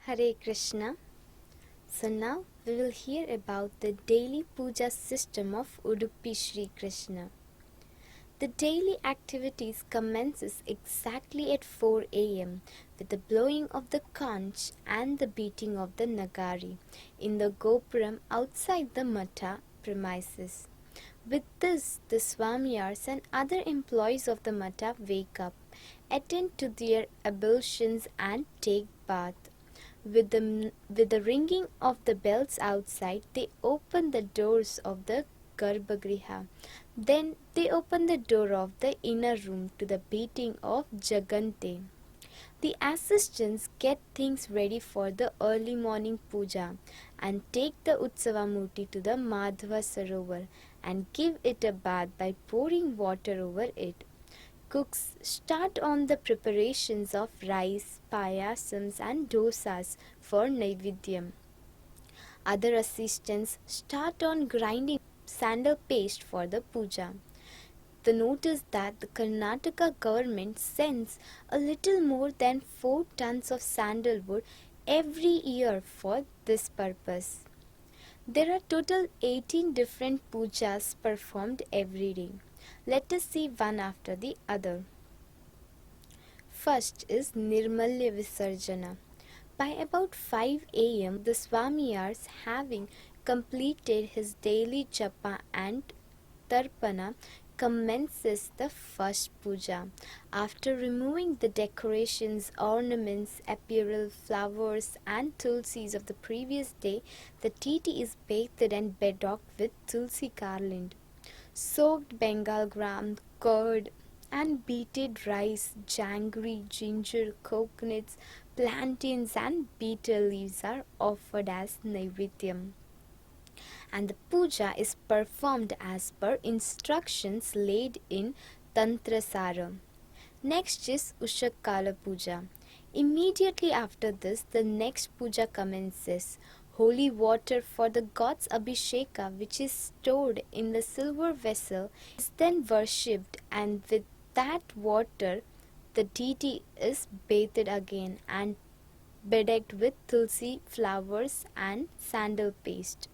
Hare Krishna. So now we will hear about the daily puja system of Udupi Shri Krishna. The daily activities commences exactly at 4 a.m. with the blowing of the conch and the beating of the nagari in the gopuram outside the Matha premises. With this, the Swamiars and other employees of the Matha wake up, attend to their ablutions and take bath. With the ringing of the bells outside, they open the doors of the garbhagriha. Then they open the door of the inner room to the beating of Jaghante. The assistants get things ready for the early morning puja and take the Utsava Murthi to the Madhwasarovara and give it a bath by pouring water over it. Cooks start on the preparations of rice, payasams and dosas for Naivedya. Other assistants start on grinding sandal paste for the puja. The notice that the Karnataka Government sends a little more than 4 tons of sandalwood every year for this purpose. There are total 18 different pujas performed every day. Let us see one after the other. First is Nirmalya Visarjana. By about 5 a.m., the Swamiars, having completed his daily japa and tarpana, commences the first puja. After removing the decorations, ornaments, apparel, flowers and tulsis of the previous day, the deity is bathed and bedecked with tulsi garland. Soaked Bengal gram, curd and beaten rice, janggery, ginger, coconuts, plantains and betel leaves are offered as Naivedya, and the puja is performed as per instructions laid in Tantrasara. Next is Ushakala Puja. Immediately after this, the next puja commences. Holy water for the god's abhisheka, which is stored in the silver vessel, is then worshipped, and with that water the deity is bathed again and bedecked with tulsi flowers and sandal paste.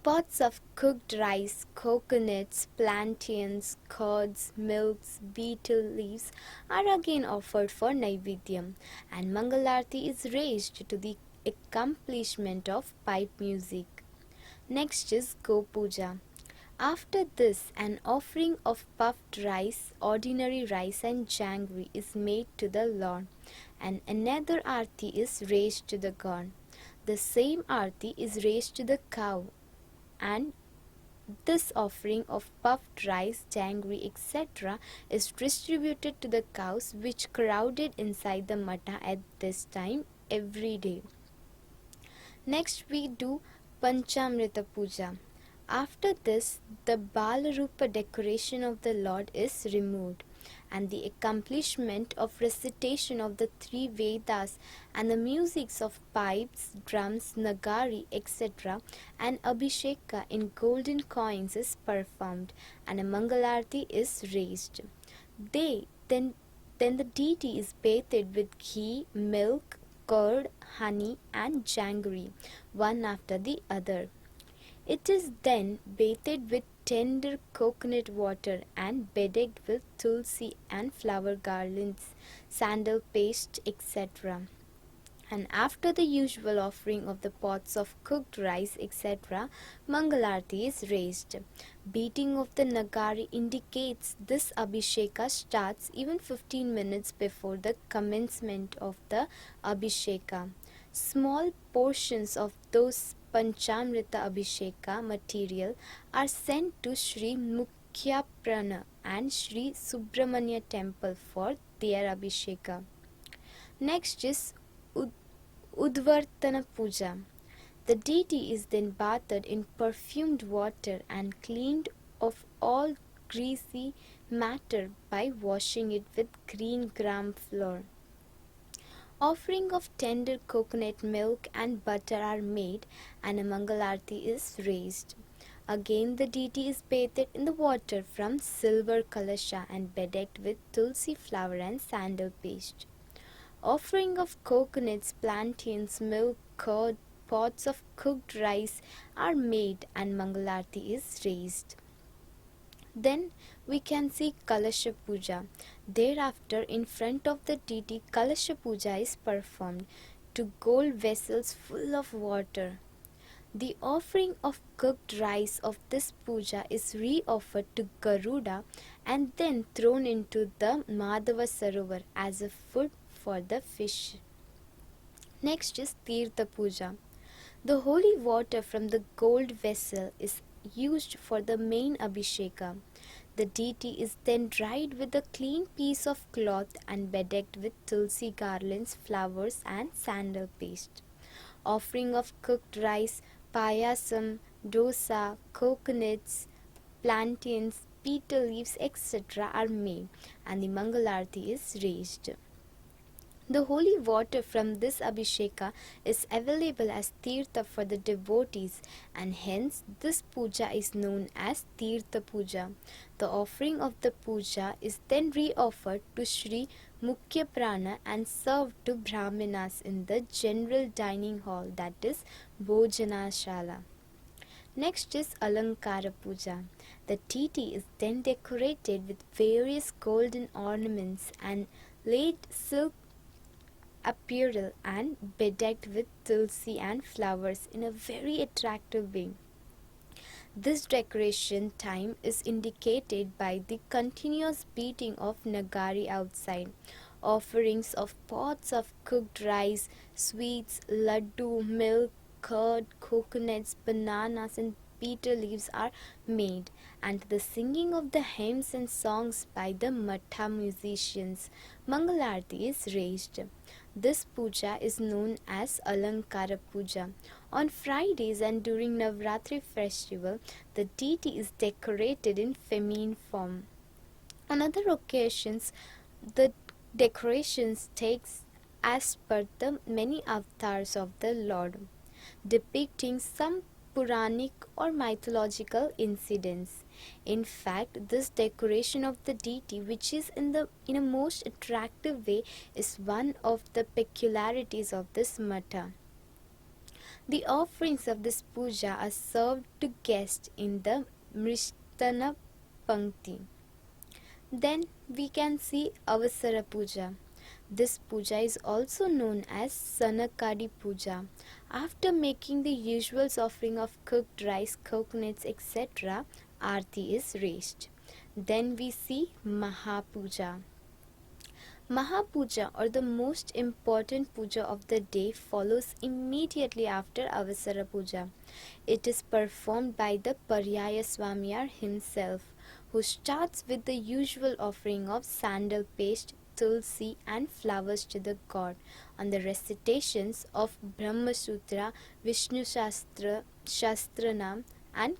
Pots of cooked rice, coconuts, plantains, curds, milks, betel leaves are again offered for Naivedya, and Mangalarti is raised to the accomplishment of pipe music. Next is Go Puja. After this, an offering of puffed rice, ordinary rice and janggery is made to the Lord, and another arti is raised to the god. The same arti is raised to the cow, and this offering of puffed rice, janggery, etc. is distributed to the cows which crowded inside the Matha at this time every day. Next we do Panchamrita Puja. After this, the Balarupa decoration of the Lord is removed, and the accomplishment of recitation of the 3 Vedas and the musics of pipes, drums, nagari, etc. and abhisheka in golden coins is performed, and a Mangalarti is raised. Then the deity is bathed with ghee, milk, curd, honey and janggery, one after the other. It is then bathed with tender coconut water and bedecked with tulsi and flower garlands, sandal paste, etc. And after the usual offering of the pots of cooked rice, etc., Mangalarti is raised. Beating of the nagari indicates this abhisheka starts even 15 minutes before the commencement of the abhisheka. Small portions of those Panchamrita Abhisheka material are sent to Sri Mukhyaprana and Sri Subramanya temple for their Abhisheka. Next is Udvartana Puja. The deity is then bathed in perfumed water and cleaned of all greasy matter by washing it with green gram flour. Offering of tender coconut milk and butter are made, and a Mangalarti is raised. Again the deity is bathed in the water from silver kalasha and bedecked with tulsi flower and sandal paste. Offering of coconuts, plantains, milk, curd, pots of cooked rice are made and Mangalarti is raised. Then we can see Kalasha Puja. Thereafter, in front of the deity, Kalasha Puja is performed to gold vessels full of water. The offering of cooked rice of this puja is re-offered to Garuda and then thrown into the Madhwasarovara as a food for the fish. Next is Tirtha Puja. The holy water from the gold vessel is used for the main abhisheka. The deity is then dried with a clean piece of cloth and bedecked with tulsi garlands, flowers, and sandal paste. Offering of cooked rice, payasam, dosa, coconuts, plantains, betel leaves, etc. are made and the Mangalarti is raised. The holy water from this abhisheka is available as tirtha for the devotees and hence this puja is known as Tirtha Puja. The offering of the puja is then re-offered to Sri Mukhya Prana and served to Brahmanas in the general dining hall, that is Bhojanashala. Next is Alankara Puja. The deity is then decorated with various golden ornaments and laid silk apparel and bedecked with tulsi and flowers in a very attractive way. This decoration time is indicated by the continuous beating of nagari outside. Offerings of pots of cooked rice, sweets, laddu, milk, curd, coconuts, bananas and betel leaves are made and the singing of the hymns and songs by the Matha musicians. Mangalarti is raised. This puja is known as Alankara Puja. On Fridays and during Navratri festival, the deity is decorated in feminine form. On other occasions, the decorations takes as per the many avatars of the Lord, depicting some Puranic or mythological incidents. In fact, this decoration of the deity, which is in a most attractive way, is one of the peculiarities of this Matha. The offerings of this puja are served to guests in the Mrishtana Pankti. Then we can see Avasara Puja. This puja is also known as Sanakadi Puja. After making the usual offering of cooked rice, coconuts, etc., Aarti is raised. Then we see Mahapuja. Mahapuja, or the most important puja of the day, follows immediately after Avasara Puja. It is performed by the Paryaya Swamiyar himself, who starts with the usual offering of sandal paste, tulsi and flowers to the god on the recitations of Brahma Sutra, Vishnu Shastranam and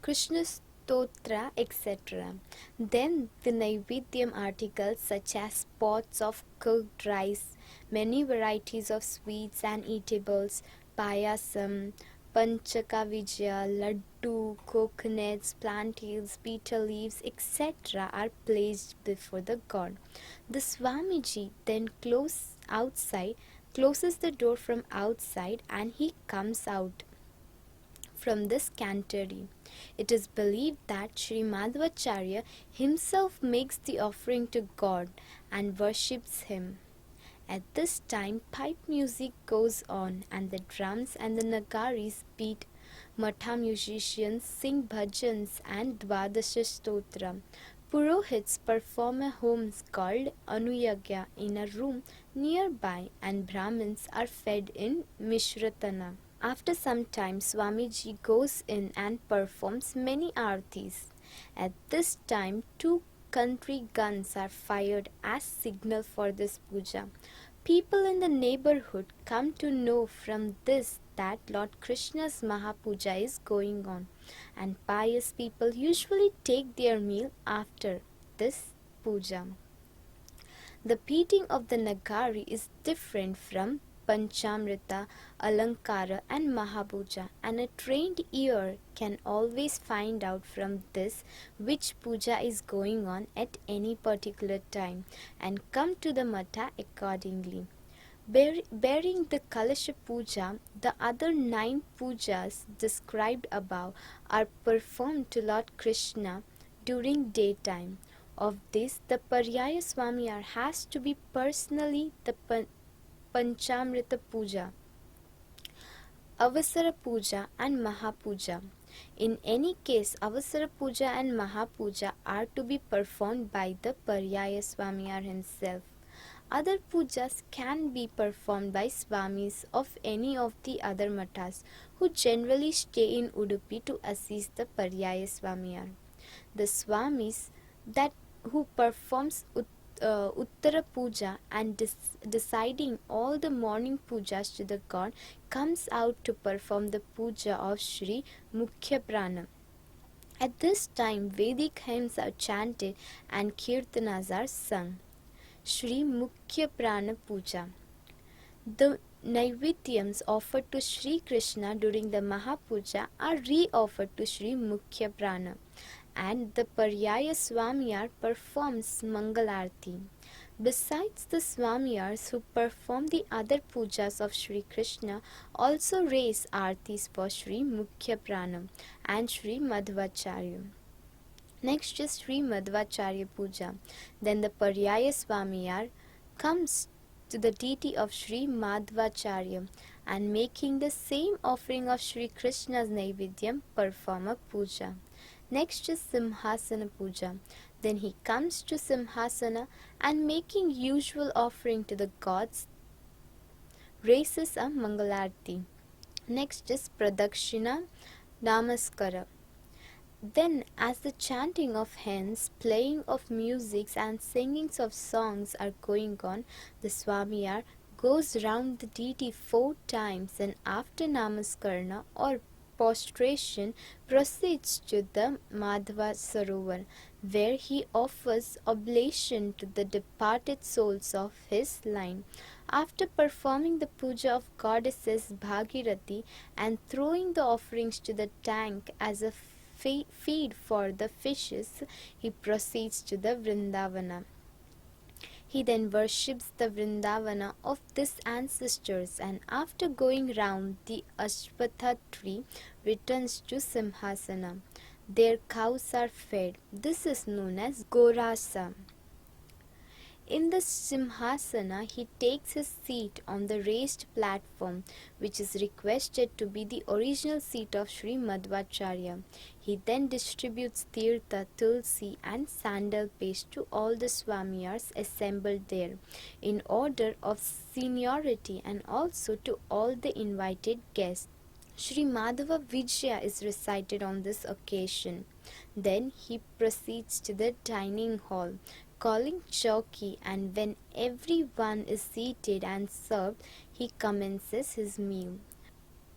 Krishna Stotra, etc. Then the Naivedya articles such as pots of cooked rice, many varieties of sweets and eatables, payasam, panchaka vijaya, laddu, coconuts, plantains, betel leaves, etc. are placed before the god. The Swamiji then closes the door from outside and he comes out from the scantary. It is believed that Sri Madhvacharya himself makes the offering to God and worships him. At this time, pipe music goes on and the drums and the nagaris beat. Matha musicians sing bhajans and Dvadasha Stotra. Purohits perform a home called Anuyagya in a room nearby and Brahmins are fed in Mishratana. After some time, Swamiji goes in and performs many aartis. At this time, 2 country guns are fired as signal for this puja. People in the neighborhood come to know from this that Lord Krishna's Mahapuja is going on, and pious people usually take their meal after this puja. The beating of the nagari is different from Panchamrita, Alankara and Mahapuja, and a trained ear can always find out from this which puja is going on at any particular time and come to the Matha accordingly. Bearing the Kalasha Puja, the other 9 pujas described above are performed to Lord Krishna during daytime. Of this, the Paryaya Swamiyar has to be personally the Panchamrita Puja, Avasara Puja and Mahapuja. In any case, Avasara Puja and Mahapuja are to be performed by the Paryaya Swamiyar himself. Other pujas can be performed by Swamis of any of the other mathas who generally stay in Udupi to assist the Paryaya Swamiyar. The Swamis that who performs Uttara Puja and deciding all the morning pujas to the god comes out to perform the puja of Sri Mukhya Prana. At this time, Vedic hymns are chanted and kirtanas are sung. Sri Mukhya Prana Puja. The Naivedyams offered to Sri Krishna during the Mahapuja are re-offered to Sri Mukhya Prana, and the Paryaya Swamiyar performs Mangalarti. Besides the Swamiyars who perform the other pujas of Sri Krishna also raise artis for Sri Mukhya Prana and Sri Madhvacharya. Next is Sri Madhvacharya Puja. Then the Paryaya Swamiyar comes to the deity of Sri Madhvacharya and making the same offering of Sri Krishna's Naivedyam perform a puja. Next is Simhasana Puja. Then he comes to Simhasana and making usual offering to the gods raises a Mangalarti. Next is Pradakshina Namaskara. Then, as the chanting of hymns, playing of musics, and singings of songs are going on, the Swamiyar goes round the deity 4 times and after Namaskarna or prostration proceeds to the Madhwasarovara, where he offers oblation to the departed souls of his line. After performing the puja of goddesses Bhagirathi and throwing the offerings to the tank as a feed for the fishes, he proceeds to the Vrindavana. He then worships the Vrindavana of his ancestors and after going round the Ashwatha tree returns to Simhasana. Their cows are fed. This is known as Gorasa. In the Simhasana, he takes his seat on the raised platform, which is requested to be the original seat of Sri Madhvacharya. He then distributes tirtha, tulsi and sandal paste to all the Swamiyars assembled there, in order of seniority and also to all the invited guests. Sri Madhava Vijaya is recited on this occasion. Then he proceeds to the dining hall, calling chowki, and when everyone is seated and served, he commences his meal.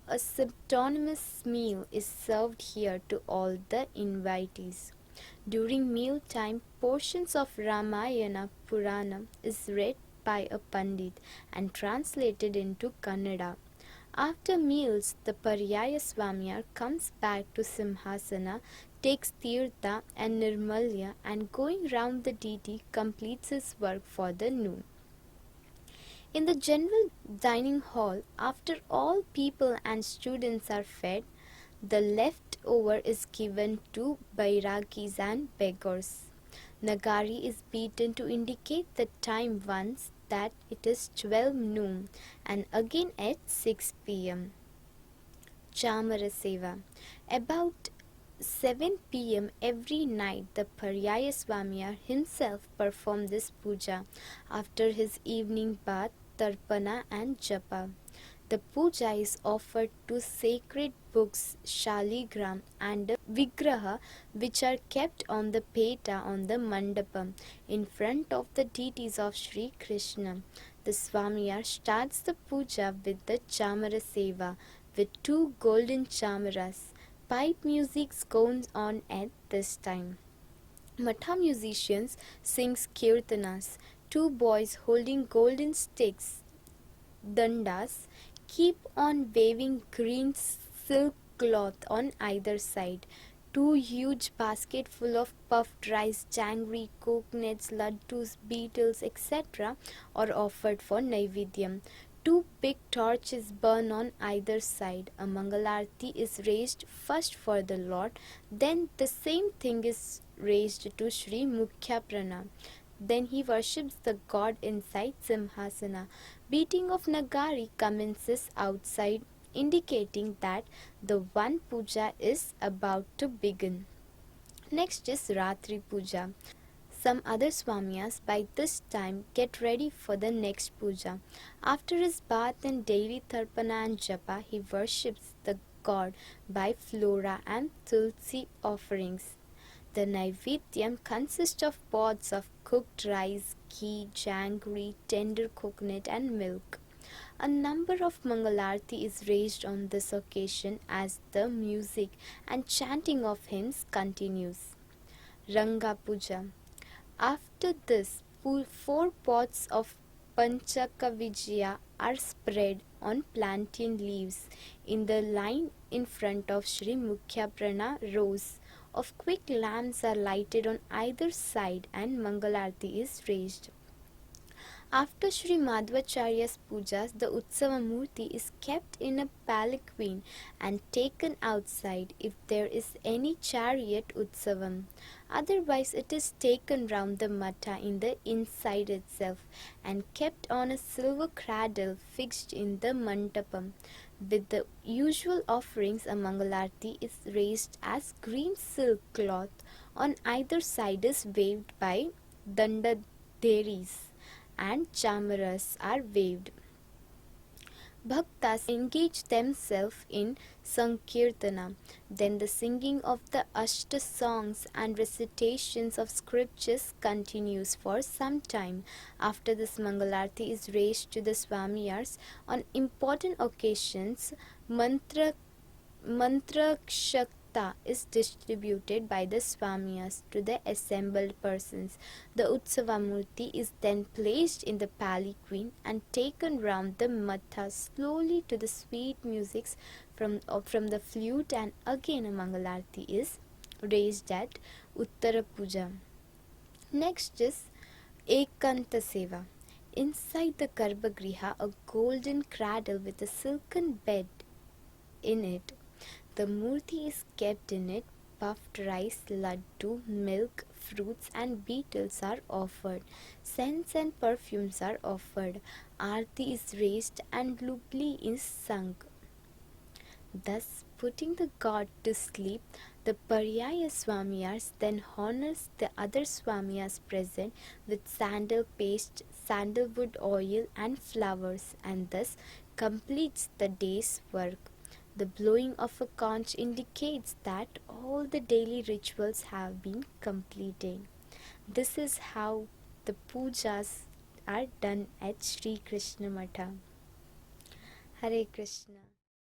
A synonymous meal is served here to all the invitees. During mealtime, portions of Ramayana Purana is read by a Pandit and translated into Kannada. After meals, the Paryaya Swamiyar comes back to Simhasana, takes tirtha and nirmalya and going round the deity completes his work for the noon. In the general dining hall, after all people and students are fed, the leftover is given to bairagis and beggars. Nagari is beaten to indicate the time once that it is 12 noon and again at 6 p.m. Chamara Seva. About 7 p.m. every night, the Paryaya Swamiyar himself performed this puja after his evening bath, tarpana and japa. The puja is offered to sacred books, shaligram and vigraha, which are kept on the peta on the mandapam in front of the deities of Sri Krishna. The Swamiyar starts the puja with the Chamara Seva with 2 golden chamaras. Pipe music goes on at this time. Matha musicians sings kirtanas. 2 boys holding golden sticks, dandas, keep on waving green silk cloth on either side. Two huge baskets full of puffed rice, jangri, coconuts, laddus, beetles, etc. are offered for Naivedya. Two big torches burn on either side. A Mangalarti is raised first for the Lord, then the same thing is raised to Sri Mukhya Prana. Then he worships the god inside Simhasana. Beating of Nagari commences outside, indicating that the one puja is about to begin. Next is Ratri Puja. Some other Swamiars by this time get ready for the next puja. After his bath and daily tarpana and japa, he worships the god by flora and tulsi offerings. The Naivedyam consists of pots of cooked rice, ghee, jangri, tender coconut and milk. A number of Mangalarti is raised on this occasion as the music and chanting of hymns continues. Ranga Puja. After this, 4 pots of Panchakavijaya are spread on plantain leaves in the line in front of Sri Mukhya Prana. Rows of quick lamps are lighted on either side and Mangalarti is raised. After Sri Madhvacharya's pujas, the Utsava Murthi is kept in a palanquin and taken outside if there is any chariot Utsavam. Otherwise, it is taken round the Matha in the inside itself and kept on a silver cradle fixed in the mandapam. With the usual offerings, a Mangalarti is raised as green silk cloth on either side is waved by dandaderis and chamaras are waved. Bhaktas engage themselves in Sankirtana. Then the singing of the Ashta songs and recitations of scriptures continues for some time. After this, Mangalarti is raised to the Swamiars. On important occasions, mantra Shakta is distributed by the Swamias to the assembled persons. The Utsava Murti is then placed in the palanquin and taken round the Matha slowly to the sweet musics from the flute, and again a Mangalarti is raised at Uttara Puja. Next is Ekanta Seva. Inside the garbhagriha, a golden cradle with a silken bed in it. The murti is kept in it. Puffed rice, laddu, milk, fruits and beetles are offered. Scents and perfumes are offered. Aarti is raised and lubli is sung. Thus, putting the god to sleep, the Paryaya Swamiars then honors the other Swamiars present with sandal paste, sandalwood oil and flowers, and thus completes the day's work. The blowing of a conch indicates that all the daily rituals have been completed. This is how the pujas are done at Sri Krishna Matha. Hare Krishna.